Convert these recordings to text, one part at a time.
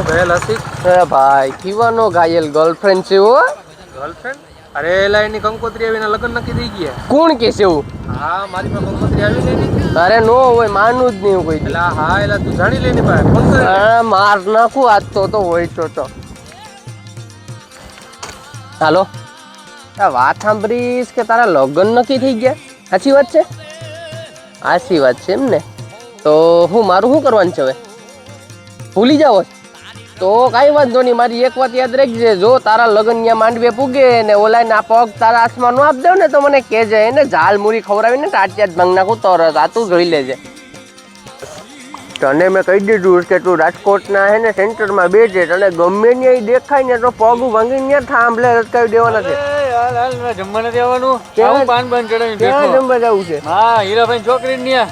ગયેલ હસી ભાઈ કીવાનો ઘાયલ ગર્લફ્રેન્ડ છે હો. ગર્લફ્રેન્ડ? અરે એલા એની કંકોત્રી આવીને લગ્ન નક્કી થઈ ગયા. કોણ કે છે એવું? હા મારી પાસે કંકોત્રી આવી ને એની. અરે નો હોય, માનું જ નહીં કોઈ દી. એલા હા એલા તું જાણી લે એની પાસે ફોન કરે. માર નાખું આજ તો હોય તો હાલો. આ વાત સાંભળીશ કે તારા લગ્ન નક્કી થઈ ગયા? સાચી વાત છે? સાચી વાત છે એમ ને? તો મારું શું કરવાનું છે હવે? ભૂલી જાવ તો કાંઈ વાંધો નહીં. મારી એક વાત યાદ રાખજે, જો તારા લગ્ન ત્યાં માંડવે પૂગે ને ઓલા ના પગ તારા હાથમાં નો આપ દેવ ને તો મને કહેજે. એને ઝાલ મૂરી ખવડાવીને ટાટિયા જ ભાંગ નાખું તરત. આ તું જોઈ લેજે. તને મેં કહી દીધું કે તું રાજકોટના હે ને સેન્ટરમાં બેસે, તને ગમે ત્યાં દેખાય ને તો પગ ભાંગીને ત્યાં થાંભલે લટકાવી દેવાના છે. જમવા નથી આવવાનું? પાન બાન ચડાવી ક્યાં જમવા જવું છે? હા હીરાભાઈ છોકરી ત્યાં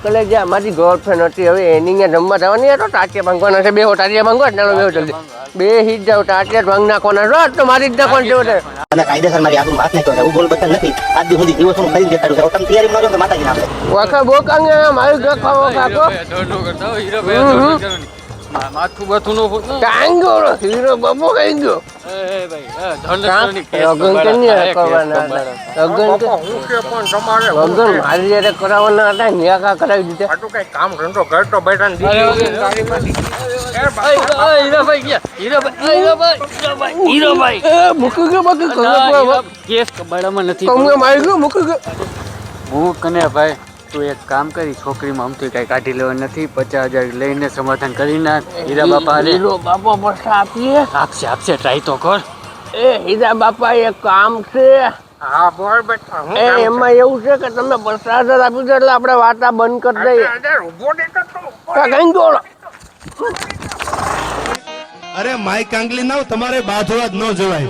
કલે જ્યાં મારી ગર્લફ્રેન્ડ હતી, હવે એની ત્યાં જમવા જવાની તો ટાટિયા ભાંગવાના છે. બેહો ટાટિયા ભાંગવા જ નાનો બેહો જલ્દી બે હીટ જાવ. ટાટિયા ભાંગ નાખવાના રોજ તો મારી જ નાખવાનું છે. અને કાયદેસર મારી આગળ વાત નહીં કરે. હું બોલ બતન નથી. આજ દી સુધી દિવસોનું ખરીદ દેખાડું છે. તમે તૈયારી મારો તો માતાજી નામ વખા બોકાંગે મારું ગખા વખા કો માથું બાથું નો કાંગો હીરો બાબો કાંગો લગન મારી જયારે કરાવવાના હતા ન્યા કરાવી દીધા. કઈ કામ ધંધો કરતો બેઠા મૂકી ગયો બાકી કેસ કબાડામાં નથી. મારી ગયો મૂકી ગયો. હું કને ભાઈ તું એક કામ કરી, છોકરીમાં આમથી કઈ કાઢી લેવા નથી. 50,000 લઈને સમાધાન કરી નાખ. હીરા બાપા હીરો બાપા પૈસા આપીએ. આપશે ટ્રાય તો કર. એ હીરા બાપા એક કામ છે. હા બોલ બેટા. એમાં એવું છે કે તમે 50,000 આપી દો એટલે આપણે વાતા બંધ કરી દઈએ. અરે માય કાંગલી નાવ તમારે બાજવા જ ન જવાય.